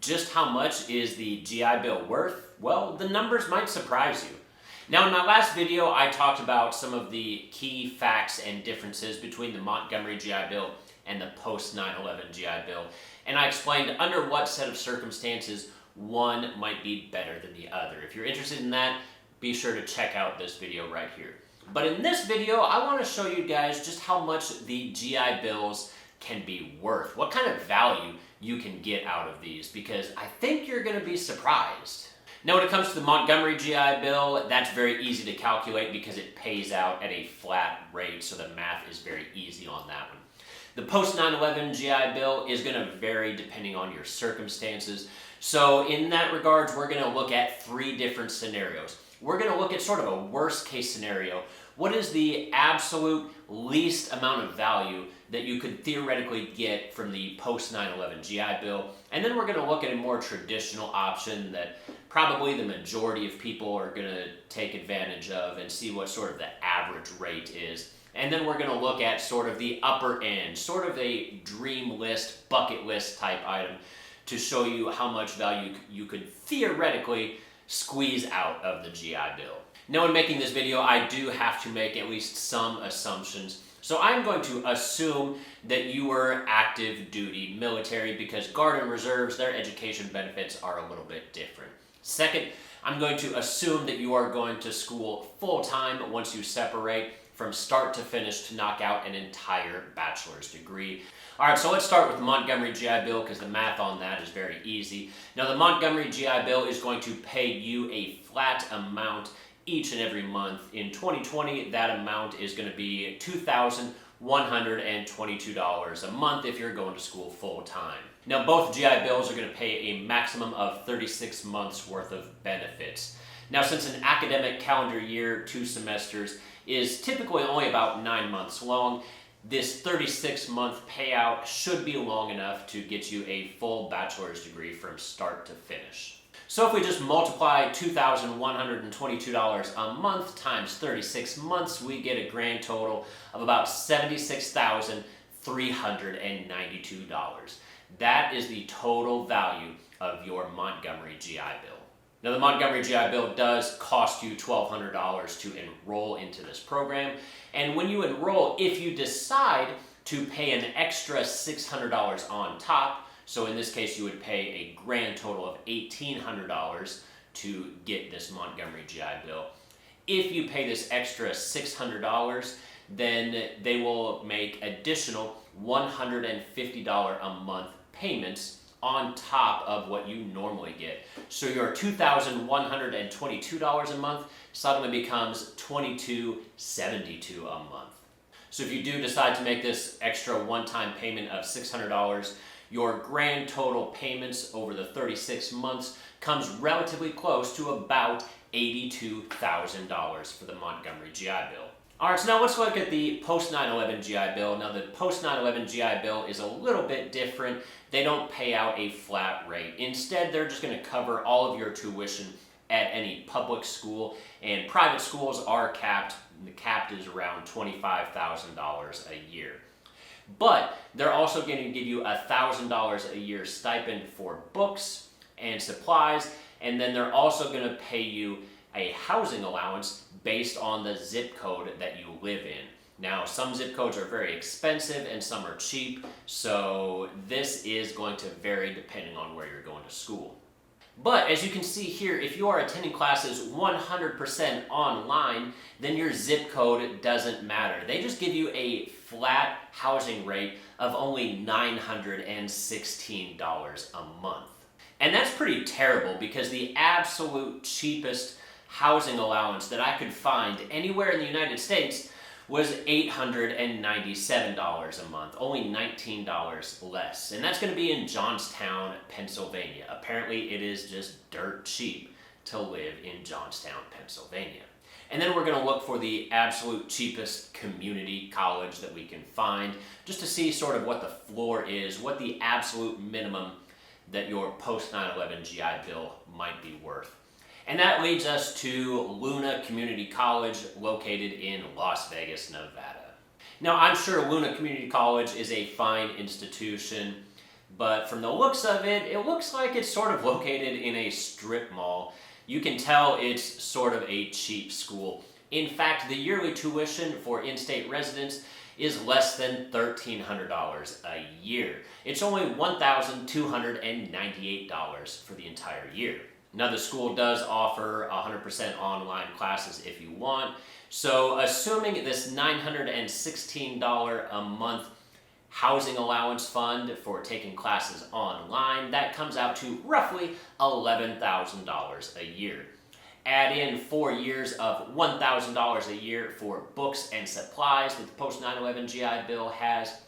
Just how much is the GI Bill worth? Well, the numbers might surprise you. Now, in my last video, I talked about some of the key facts and differences between the Montgomery GI Bill and the post 9/11 GI Bill, and I explained under what set of circumstances one might be better than the other. If you're interested in that, be sure to check out this video right here. But in this video, I want to show you guys just how much the GI Bills can be worth, what kind of value you can get out of these, because I think you're going to be surprised. Now, when it comes to the Montgomery GI Bill, that's very easy to calculate because it pays out at a flat rate, so the math is very easy on that one. The post 9/11 GI Bill is going to vary depending on your circumstances. So in that regards, we're going to look at three different scenarios. We're going to look at sort of a worst case scenario. What is the absolute least amount of value that you could theoretically get from the post 9/11 GI Bill? And then we're going to look at a more traditional option that probably the majority of people are going to take advantage of and see what sort of the average rate is. And then we're going to look at sort of the upper end, sort of a dream list, bucket list type item to show you how much value you could theoretically squeeze out of the GI Bill. Now, in making this video, I do have to make at least some assumptions. So I'm going to assume that you were active duty military because Guard and Reserves, their education benefits are a little bit different. Second, I'm going to assume that you are going to school full-time once you separate from start to finish to knock out an entire bachelor's degree. All right, so let's start with the Montgomery GI Bill because the math on that is very easy. Now, the Montgomery GI Bill is going to pay you a flat amount each and every month. In 2020, that amount is going to be $2,122 a month if you're going to school full-time. Now, both GI Bills are going to pay a maximum of 36 months worth of benefits. Now, since an academic calendar year, 2 semesters, is typically only about 9 months long, this 36-month payout should be long enough to get you a full bachelor's degree from start to finish. So if we just multiply $2,122 a month times 36 months, we get a grand total of about $76,392. That is the total value of your Montgomery GI Bill. Now, the Montgomery GI Bill does cost you $1,200 to enroll into this program. And when you enroll, if you decide to pay an extra $600 on top, so in this case, you would pay a grand total of $1,800 to get this Montgomery GI Bill. If you pay this extra $600, then they will make additional $150 a month payments on top of what you normally get. So your $2,122 a month suddenly becomes $2,272 a month. So if you do decide to make this extra one-time payment of $600, your grand total payments over the 36 months comes relatively close to about $82,000 for the Montgomery GI Bill. All right, so now let's look at the post 9/11 GI Bill. Now, the post 9/11 GI Bill is a little bit different. They don't pay out a flat rate. Instead, they're just going to cover all of your tuition at any public school, and private schools are capped. The cap is around $25,000 a year. But they're also going to give you $1,000 a year stipend for books and supplies, and then they're also going to pay you a housing allowance based on the zip code that you live in. Now, some zip codes are very expensive and some are cheap, so this is going to vary depending on where you're going to school. But as you can see here, if you are attending classes 100% online, then your zip code doesn't matter. They just give you a flat housing rate of only $916 a month. And that's pretty terrible because the absolute cheapest housing allowance that I could find anywhere in the United States was $897 a month, only $19 less. And that's going to be in Johnstown, Pennsylvania. Apparently it is just dirt cheap to live in Johnstown, Pennsylvania. And then we're going to look for the absolute cheapest community college that we can find, just to see sort of what the floor is, what the absolute minimum that your post 9/11 GI Bill might be worth. And that leads us to Luna Community College, located in Las Vegas, Nevada. Now, I'm sure Luna Community College is a fine institution. but from the looks of it, it looks like it's sort of located in a strip mall. You can tell it's sort of a cheap school. In fact, the yearly tuition for in-state residents is less than $1,300 a year. It's only $1,298 for the entire year. Now, the school does offer 100% online classes if you want. So assuming this $916 a month housing allowance fund for taking classes online, that comes out to roughly $11,000 a year. Add in 4 years of $1,000 a year for books and supplies that the post 9/11 GI Bill has,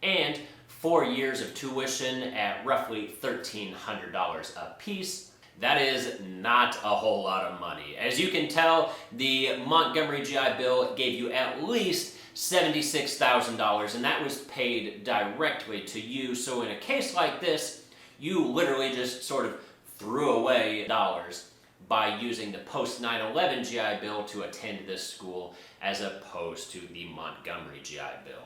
and 4 years of tuition at roughly $1,300 a piece. That is not a whole lot of money. As you can tell, the Montgomery GI Bill gave you at least $76,000, and that was paid directly to you. So in a case like this, you literally just sort of threw away dollars by using the post 9/11 GI Bill to attend this school as opposed to the Montgomery GI Bill.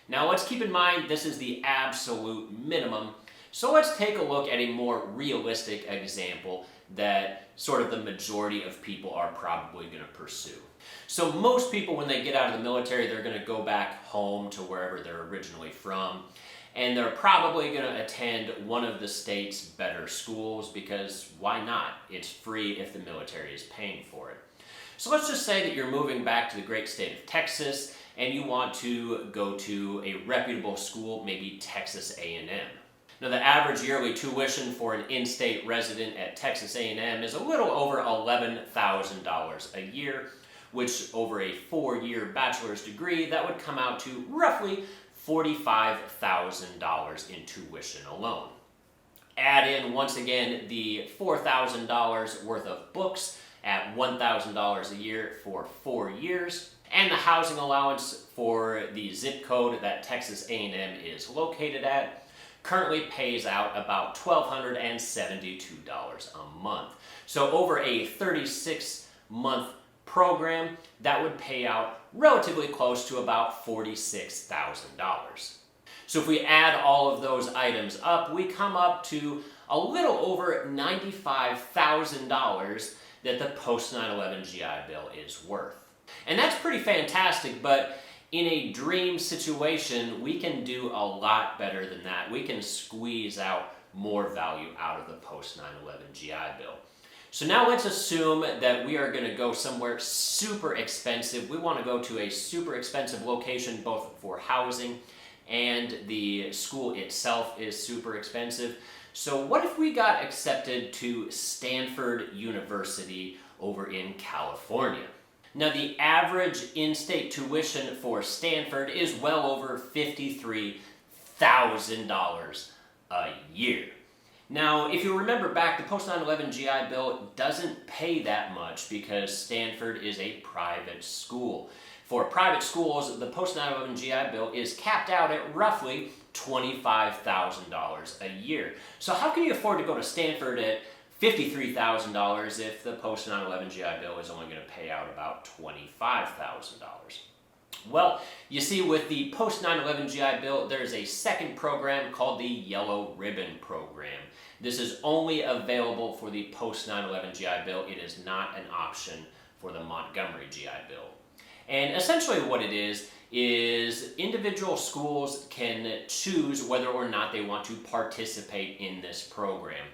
Now let's keep in mind this is the absolute minimum, so let's take a look at a more realistic example that sort of the majority of people are probably going to pursue. So most people, when they get out of the military, they're going to go back home to wherever they're originally from, and they're probably going to attend one of the state's better schools because why not? It's free if the military is paying for it. So let's just say that you're moving back to the great state of Texas and you want to go to a reputable school, maybe Texas A&M. Now, the average yearly tuition for an in-state resident at Texas A&M is a little over $11,000 a year, which over a 4-year bachelor's degree, that would come out to roughly $45,000 in tuition alone. Add in, once again, the $4,000 worth of books at $1,000 a year for 4 years, and the housing allowance for the zip code that Texas A&M is located at currently pays out about $1,272 a month. So over a 36-month program, that would pay out relatively close to about $46,000. So if we add all of those items up, we come up to a little over $95,000 that the post 9/11 GI Bill is worth. And that's pretty fantastic, but in a dream situation, we can do a lot better than that. We can squeeze out more value out of the post 9/11 GI Bill. So now let's assume that we are going to go somewhere super expensive. We want to go to a super expensive location both for housing and the school itself is super expensive. So what if we got accepted to Stanford University over in California? Now, the average in-state tuition for Stanford is well over $53,000 a year. Now, if you remember back, the post 9/11 GI Bill doesn't pay that much because Stanford is a private school. For private schools, the post 9/11 GI Bill is capped out at roughly $25,000 a year. So how can you afford to go to Stanford at $53,000 if the post 9/11 GI Bill is only going to pay out about $25,000? Well, you see, with the post 9/11 GI Bill, there is a second program called the Yellow Ribbon Program. This is only available for the post 9/11 GI Bill. It is not an option for the Montgomery GI Bill. And essentially what it is individual schools can choose whether or not they want to participate in this program.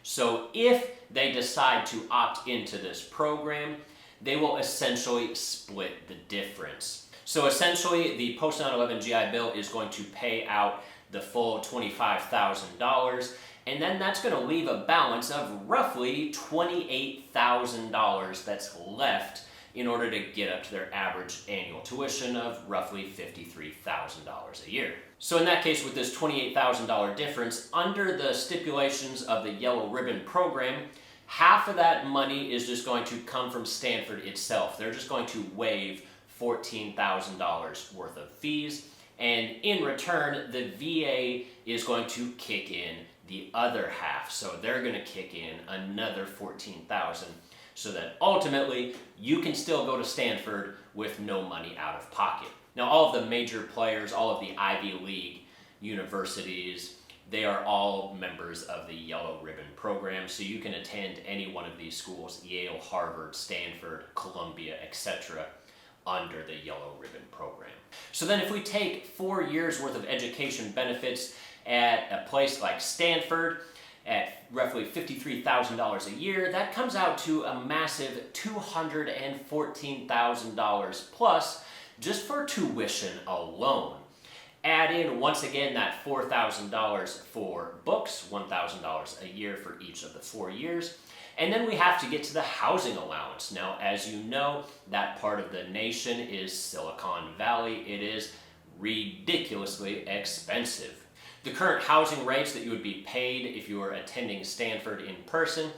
So if they decide to opt into this program, they will essentially split the difference. So essentially, the post 9/11 GI Bill is going to pay out the full $25,000, and then that's going to leave a balance of roughly $28,000 that's left in order to get up to their average annual tuition of roughly $53,000 a year. So in that case, with this $28,000 difference, under the stipulations of the Yellow Ribbon Program, half of that money is just going to come from Stanford itself. They're just going to waive $14,000 worth of fees, and in return, the VA is going to kick in the other half. So they're going to kick in another $14,000 so that ultimately you can still go to Stanford with no money out of pocket. Now, all of the major players, all of the Ivy League universities, they are all members of the Yellow Ribbon program, so you can attend any one of these schools, Yale, Harvard, Stanford, Columbia, etc., under the Yellow Ribbon program. So then if we take 4 years worth of education benefits at a place like Stanford, at roughly $53,000 a year, that comes out to a massive $214,000 plus just for tuition alone. Add in, once again, that $4,000 for books, $1,000 a year for each of the 4 years. And then we have to get to the housing allowance. Now, as you know, that part of the nation is Silicon Valley. It is ridiculously expensive. The current housing rates that you would be paid if you were attending Stanford in person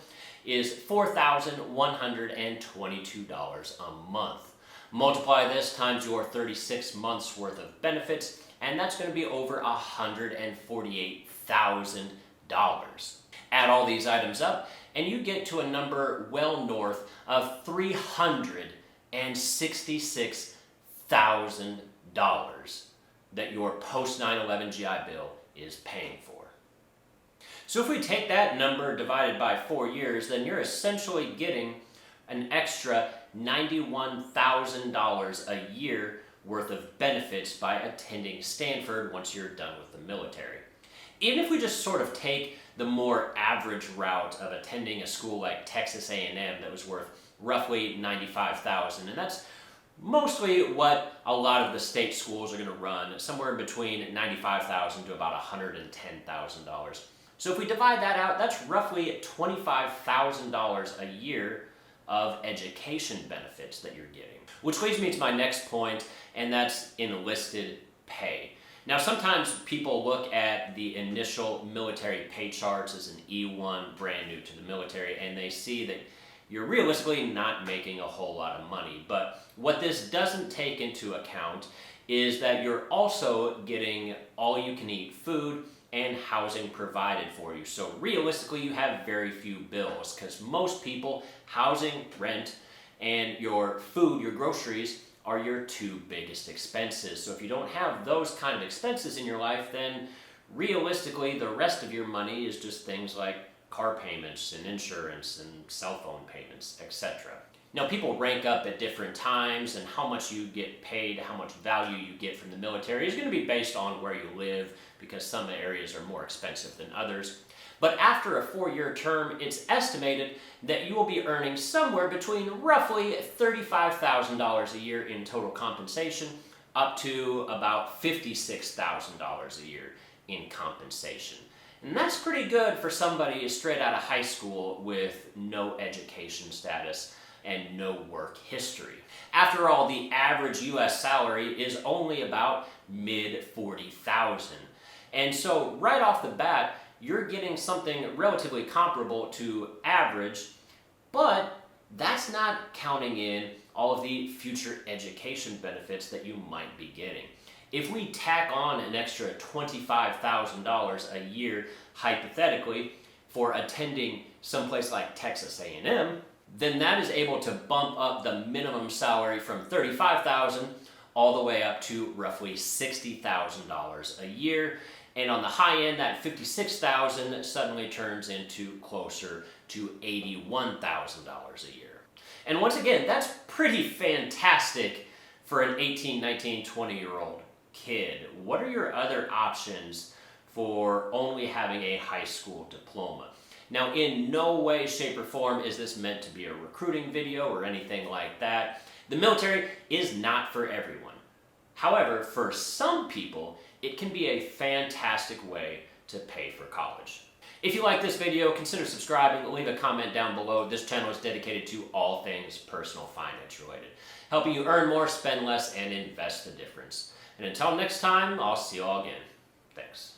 is $4,122 a month. Multiply this times your 36 months worth of benefits, and that's going to be over $148,000. Add all these items up, and you get to a number well north of $366,000 that your post 9/11 GI Bill is paying for. So if we take that number divided by 4 years, then you're essentially getting an extra $91,000 a year worth of benefits by attending Stanford once you're done with the military. Even if we just sort of take the more average route of attending a school like Texas A&M that was worth roughly $95,000, and that's mostly what a lot of the state schools are going to run, somewhere between $95,000 to about $110,000. So if we divide that out, that's roughly $25,000 a year of education benefits that you're getting. Which leads me to my next point, and that's enlisted pay. Now, sometimes people look at the initial military pay charts as an E1 brand new to the military, and they see that you're realistically not making a whole lot of money. But what this doesn't take into account is that you're also getting all-you-can-eat food and housing provided for you. So realistically, you have very few bills, because most people, housing, rent, and your food, your groceries, are your 2 biggest expenses. So if you don't have those kind of expenses in your life, then realistically, the rest of your money is just things like car payments and insurance and cell phone payments, etc. Now, people rank up at different times, and how much you get paid, how much value you get from the military is going to be based on where you live, because some areas are more expensive than others. But after a 4-year term, it's estimated that you will be earning somewhere between roughly $35,000 a year in total compensation, up to about $56,000 a year in compensation. And that's pretty good for somebody straight out of high school with no education status and no work history. After all, the average U.S. salary is only about mid-40,000. And so right off the bat, you're getting something relatively comparable to average, but that's not counting in all of the future education benefits that you might be getting. If we tack on an extra $25,000 a year, hypothetically, for attending someplace like Texas A&M, then that is able to bump up the minimum salary from $35,000 all the way up to roughly $60,000 a year. And on the high end, that $56,000 suddenly turns into closer to $81,000 a year. And once again, that's pretty fantastic for an 18, 19, 20-year-old kid. What are your other options for only having a high school diploma? Now, in no way, shape, or form is this meant to be a recruiting video or anything like that. The military is not for everyone. However, for some people, it can be a fantastic way to pay for college. If you like this video, consider subscribing, leave a comment down below. This channel is dedicated to all things personal finance related, helping you earn more, spend less, and invest the difference. And until next time, I'll see you all again. Thanks.